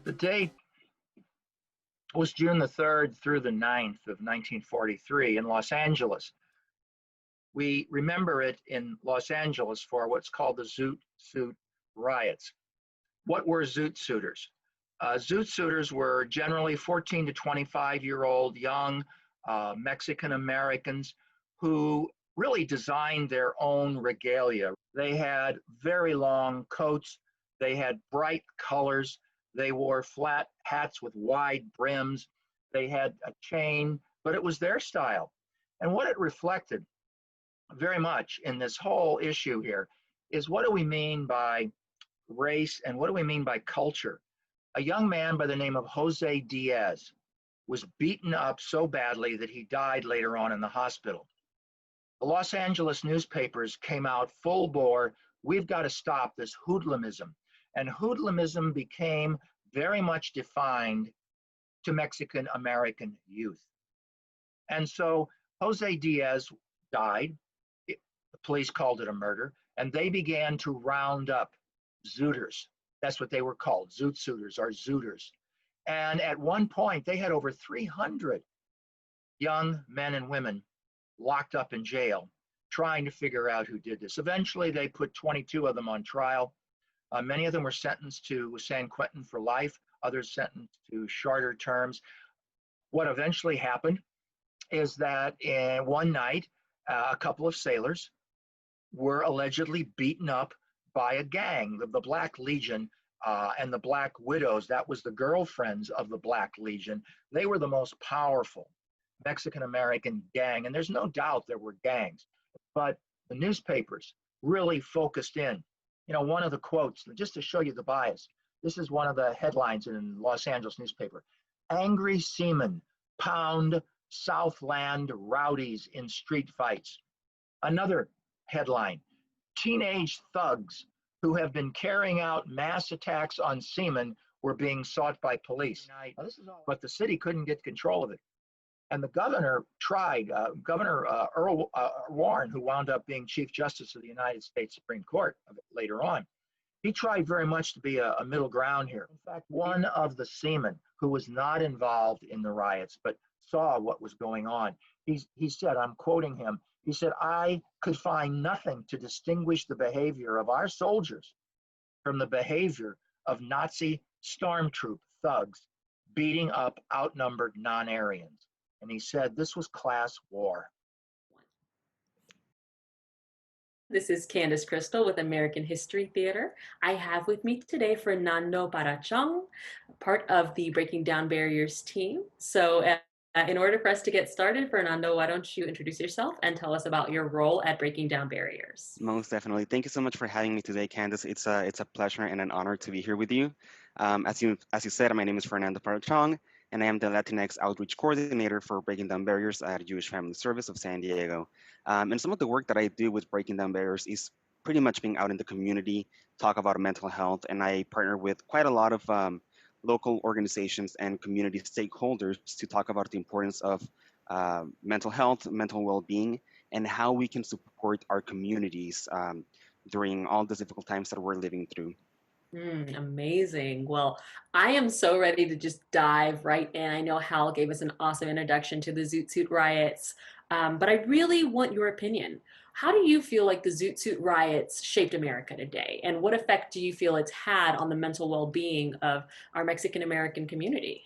The date was June the 3rd through the 9th of 1943 in Los Angeles. We remember it in Los Angeles for what's called the Zoot Suit Riots. What were Zoot Suiters? Zoot Suiters were generally 14 to 25-year-old young Mexican Americans who really designed their own regalia. They had very long coats, they had bright colors, they wore flat hats with wide brims, they had a chain, but it was their style. And what it reflected very much in this whole issue here is, what do we mean by race and what do we mean by culture? A young man by the name of Jose Diaz was beaten up so badly that he died later on in the hospital. The Los Angeles newspapers came out full bore, we've got to stop this hoodlumism. And hoodlumism became very much defined to Mexican American youth. And so Jose Diaz died. The police called it a murder, and they began to round up Zooters. That's what they were called, Zoot Suiters or Zooters. And at one point, they had over 300 young men and women locked up in jail, trying to figure out who did this. Eventually, they put 22 of them on trial. Many of them were sentenced to San Quentin for life, others sentenced to shorter terms. What eventually happened is that in one night, a couple of sailors were allegedly beaten up by a gang, the Black Legion and the Black Widows. That was the girlfriends of the Black Legion. They were the most powerful Mexican-American gang, and there's no doubt there were gangs, but the newspapers really focused in. You know, one of the quotes, just to show you the bias, this is one of the headlines in Los Angeles newspaper: "Angry seamen pound Southland rowdies in street fights." Another headline: "Teenage thugs who have been carrying out mass attacks on seamen were being sought by police." Now, this is all, but the city couldn't get control of it. And the governor tried, Governor Earl Warren, who wound up being Chief Justice of the United States Supreme Court later on, he tried very much to be a middle ground here. In fact, one of the seamen who was not involved in the riots but saw what was going on, he said, I'm quoting him, he said, "I could find nothing to distinguish the behavior of our soldiers from the behavior of Nazi stormtroop thugs beating up outnumbered non-Aryans." And he said this was class war. This is Candace Crystal with American History Theater. I have with me today Fernando Parra Chong, part of the Breaking Down Barriers team. So in order for us to get started, Fernando, why don't you introduce yourself and tell us about your role at Breaking Down Barriers? Most definitely. Thank you so much for having me today, Candace. It's a pleasure and an honor to be here with you. As you said, my name is Fernando Parra Chong, and I am the Latinx Outreach Coordinator for Breaking Down Barriers at Jewish Family Service of San Diego. And some of the work that I do with Breaking Down Barriers is pretty much being out in the community, talk about mental health, and I partner with quite a lot of local organizations and community stakeholders to talk about the importance of mental health, mental well-being, and how we can support our communities during all the difficult times that we're living through. Amazing. Well, I am so ready to just dive right in. I know Hal gave us an awesome introduction to the Zoot Suit Riots, but I really want your opinion. How do you feel like the Zoot Suit Riots shaped America today? And what effect do you feel it's had on the mental well-being of our Mexican American community?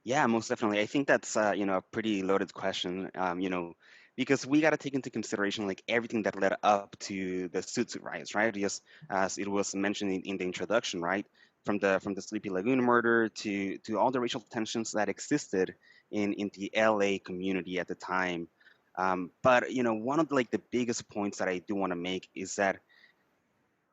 Yeah, most definitely. I think that's a pretty loaded question. Because we got to take into consideration like everything that led up to the Zoot Suit riots, right? Just as it was mentioned in the introduction, right? From the Sleepy Lagoon murder to all the racial tensions that existed in the LA community at the time. But one of the biggest points that I do want to make is that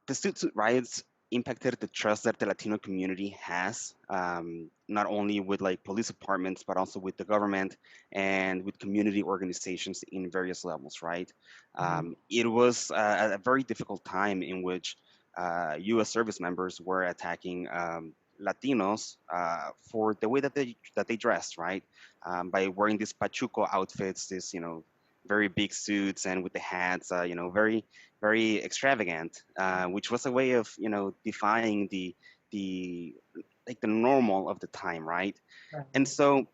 the Zoot Suit riots impacted the trust that the Latino community has, not only with like police departments, but also with the government and with community organizations in various levels, right? It was a very difficult time in which U.S. service members were attacking Latinos for the way that they dressed, right? By wearing these pachuco outfits, this very big suits and with the hats, very very extravagant, which was a way of defying the like the normal of the time, right? Right. And so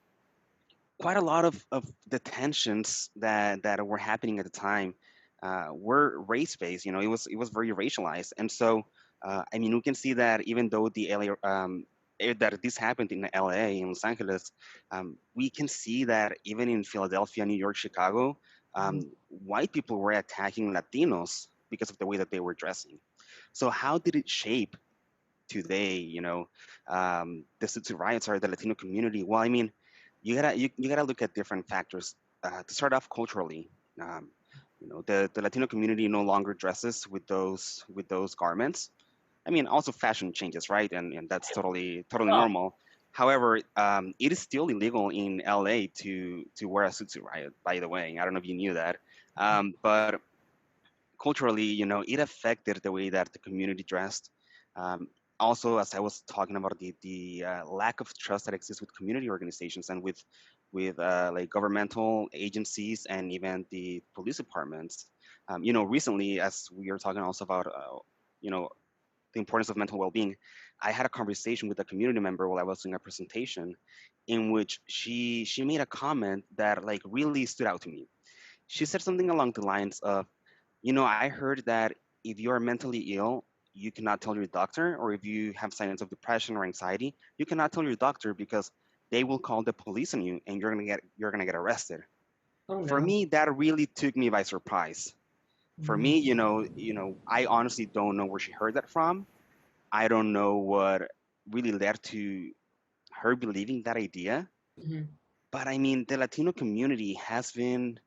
quite a lot of the tensions that were happening at the time were race based. You know, it was very racialized, and so I mean, we can see that even though the LA that this happened in LA in Los Angeles, we can see that even in Philadelphia, New York, Chicago, Mhm. white people were attacking Latinos because of the way that they were dressing. So how did it shape today, the Zoot Suit Riots or the Latino community? Well, I mean, you gotta look at different factors. To start off culturally, um, the Latino community no longer dresses with those garments. I mean, also fashion changes, right? And that's totally Oh, normal. However, it is still illegal in LA to wear a Zoot Suit Riot. By the way, I don't know if you knew that, but culturally, it affected the way that the community dressed. Um, Also, as I was talking about the lack of trust that exists with community organizations and with like governmental agencies and even the police departments. Recently, as we are talking also about, you know, the importance of mental well-being, I had a conversation with a community member while I was doing a presentation, in which she made a comment that like really stood out to me. She said something along the lines of, I heard that if you are mentally ill, you cannot tell your doctor, or if you have signs of depression or anxiety, you cannot tell your doctor because they will call the police on you and you're gonna get arrested. oh For no. me, that really took me by surprise. For Mhm. me, I honestly don't know where she heard that from. I don't know what really led to her believing that idea. Mhm. But I mean, the Latino community has been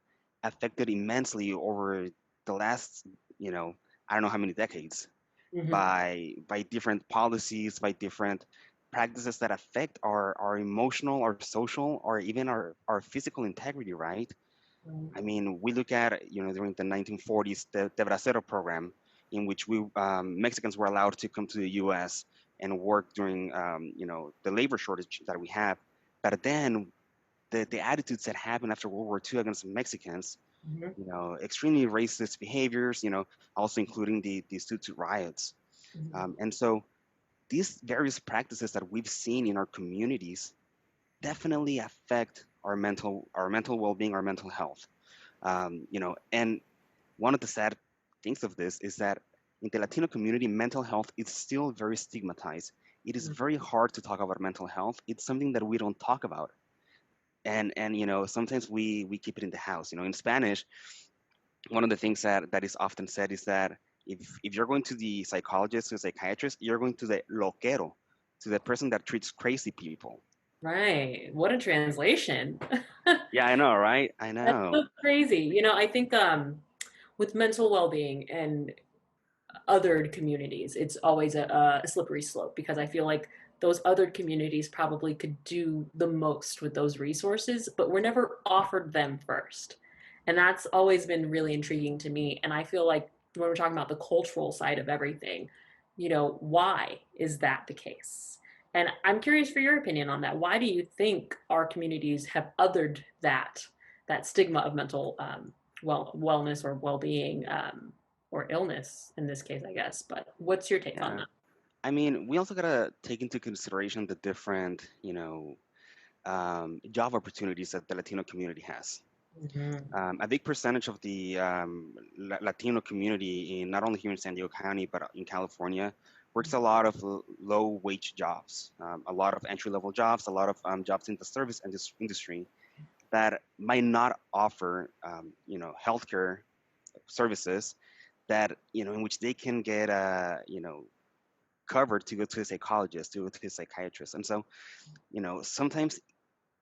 affected immensely over the last, I don't know how many decades Mhm. by different policies, by different practices that affect our emotional, our social, or even our physical integrity, right? Right. I mean, we look at, during the 1940s, the Bracero program, in which Mexicans were allowed to come to the U.S. and work during, the labor shortage that we have. But then the attitudes that happened after World War II against Mexicans, Mhm. extremely racist behaviors, also including the Zoot Suit riots. Mhm. And so these various practices that we've seen in our communities definitely affect our mental well-being, our mental health. And one of the sad things of this is that in the Latino community, mental health is still very stigmatized. It is Mhm. very hard to talk about mental health. It's something that we don't talk about, and sometimes we keep it in the house. In Spanish, one of the things that is often said is that if you're going to the psychologist or psychiatrist, you're going to the loquero, to the person that treats crazy people. Right. What a translation. Yeah, I know, right? I That's know. so crazy. I think with mental well-being and othered communities, it's always a slippery slope because I feel like those othered communities probably could do the most with those resources, but we're never offered them first. And that's always been really intriguing to me. And I feel like when we're talking about the cultural side of everything, why is that the case? And I'm curious for your opinion on that. Why do you think our communities have othered that stigma of mental wellness or well-being? Or illness in this case, I guess. But what's your take on Yeah. that? I mean, we also gotta take into consideration the different, job opportunities that the Latino community has. Mhm. A big percentage of the Latino community, in not only here in San Diego County but in California, works a lot of low wage jobs, a lot of entry level jobs, a lot of jobs in the service industry that might not offer, healthcare services that, in which they can get, covered to go to a psychologist, to go to a psychiatrist. And so, sometimes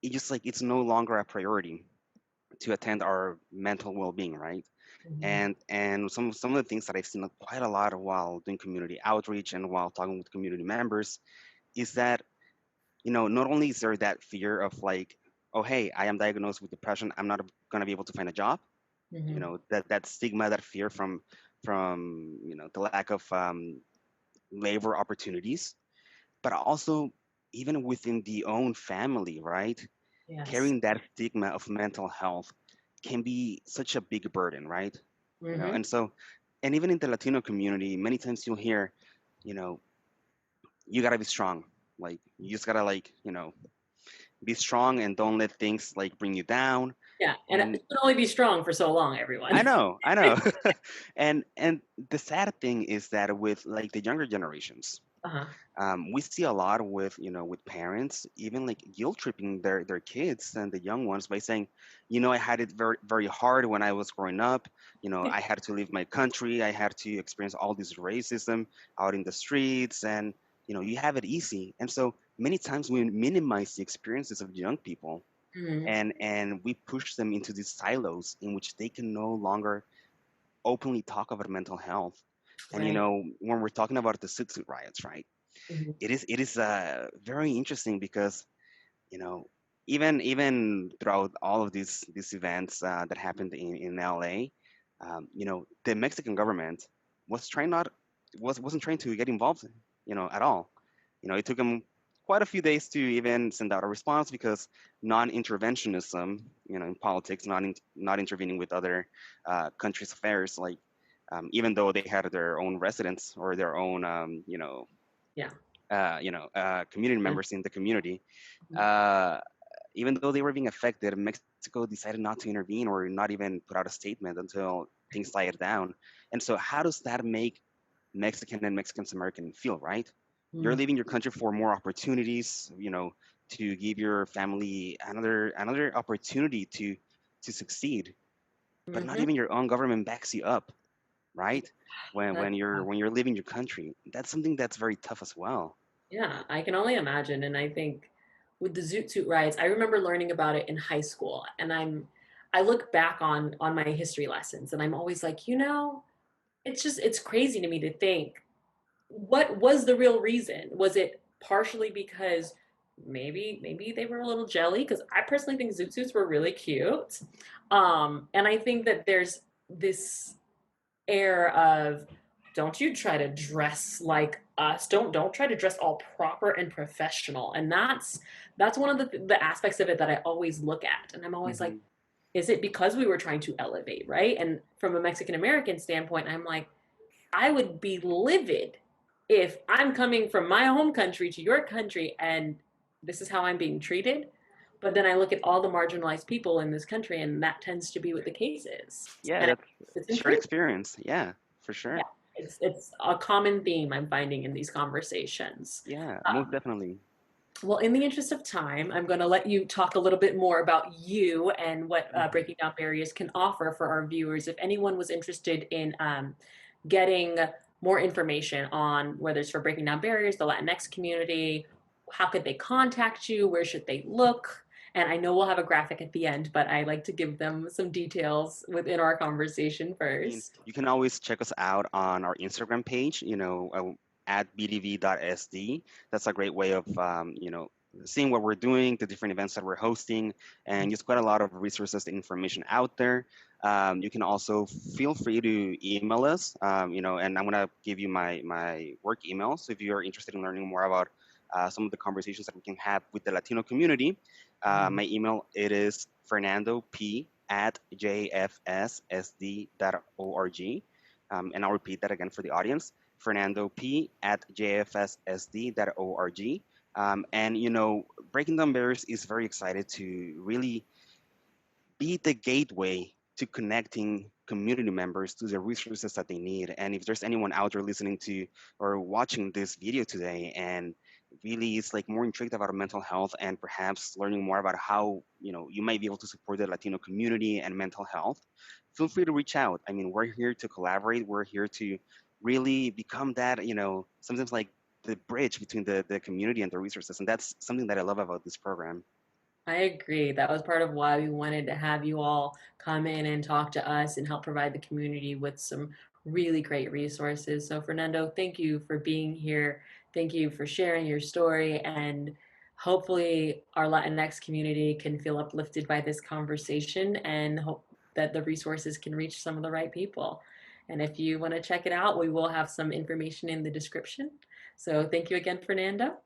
it's no longer a priority to attend our mental well-being, right? Mhm. And some of the things that I've seen quite a lot while doing community outreach and while talking with community members is that, not only is there that fear of like, oh hey, I am diagnosed with depression, I'm not going to be able to find a job. Mhm. That stigma, that fear from the lack of labor opportunities, but also even within the own family, right? Yes. Carrying that stigma of mental health can be such a big burden, right? Mhm. And so, and even in the Latino community, many times you'll hear, you know, you got to be strong. Like you just gotta like, be strong and don't let things like bring you down. Yeah, and And it can only be strong for so long, everyone. I know. And the sad thing is that with like the younger generations, Uh-huh. we see a lot with with parents even like guilt tripping their kids and the young ones by saying, I had it very very hard when I was growing up. I had to leave my country. I had to experience all this racism out in the streets, and you have it easy. And so many times we minimize the experiences of young people, Mhm. and we push them into these silos in which they can no longer openly talk about mental health. And Right. when we're talking about the Zoot Suit riots, right? Mhm. It is very interesting because you know even throughout all of these events that happened in LA, the Mexican government was trying not wasn't trying to get involved, at all. It took them quite a few days to even send out a response because non-interventionism, in politics, not intervening with other countries' affairs, like even though they had their own residents or their own, Yeah. community Yeah. members in the community, Mhm. uh, even though they were being affected, Mexico decided not to intervene or not even put out a statement until things died down. And so, how does that make Mexican and Mexican American feel, right? You're Mhm. leaving your country for more opportunities, to give your family another opportunity to succeed, but not Mhm. even your own government backs you up, Yeah, right? When that's when you're when you're leaving your country, that's something that's very tough as well. Yeah, I can only imagine. And I think with the Zoot Suit riots, I remember learning about it in high school. And I look back on my history lessons and I'm always like, it's crazy to me to think what was the real reason? Was it partially because maybe they were a little jelly? Because I personally think Zoot Suits were really cute. And I think that there's this air of don't you try to dress like us, don't try to dress all proper and professional. And that's one of the aspects of it that I always look at, and I'm always like, Hmm. is it because we were trying to elevate, right? And from a Mexican American standpoint, I'm like, I would be livid if I'm coming from my home country to your country and this is how I'm being treated. But then I look at all the marginalized people in this country, and that tends to be what the case is. Yeah, And that's it's shared intriguing. experience. Yeah, for Yeah, sure. it's a common theme I'm finding in these conversations. Yeah, most Um, definitely. well, in the interest of time, I'm going to let you talk a little bit more about you and what Mhm. Breaking Down Barriers can offer for our viewers. If anyone was interested in getting more information on whether it's for Breaking Down Barriers, the Latinx community, how could they contact you? Where should they look? And I know we'll have a graphic at the end, but I like to give them some details within our conversation I mean, first. you can always check us out on our Instagram page, at bdv.sd. That's a great way of, seeing what we're doing, the different events that we're hosting, and just quite a lot of resources and information out there. You can also feel free to email us, and I'm going to give you my work email. So if you're interested in learning more about some of the conversations that we can have with the Latino community, Mhm. my email, it is Fernando P at jfssd.org. And I'll repeat that again for the audience, Fernando P at jfssd.org. And, Breaking Down Barriers is very excited to really be the gateway to connecting community members to the resources that they need. And if there's anyone out there listening to or watching this video today and really is like more intrigued about mental health and perhaps learning more about how you might be able to support the Latino community and mental health, feel free to reach out. I mean, we're here to collaborate. We're here to really become that, sometimes like the bridge between the community and the resources. And that's something that I love about this program. I agree. That was part of why we wanted to have you all come in and talk to us and help provide the community with some really great resources. So, Fernando, thank you for being here. Thank you for sharing your story. And hopefully, our Latinx community can feel uplifted by this conversation and hope that the resources can reach some of the right people. And if you want to check it out, we will have some information in the description. So, thank you again, Fernando.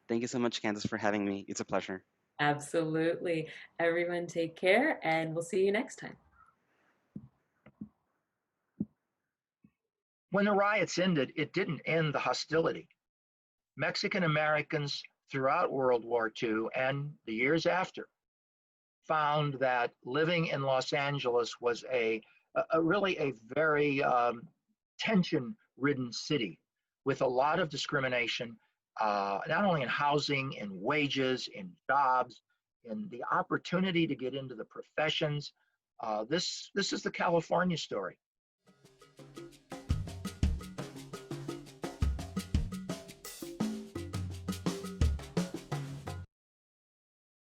Thank you so much, Candace, for having me. It's a pleasure. Absolutely. Everyone take care and we'll see you next time. When the riots ended, it didn't end the hostility. Mexican Americans throughout World War II and the years after found that living in Los Angeles was really a very tension-ridden city with a lot of discrimination, not only in housing, in wages, in jobs, in the opportunity to get into the professions. This is the California story.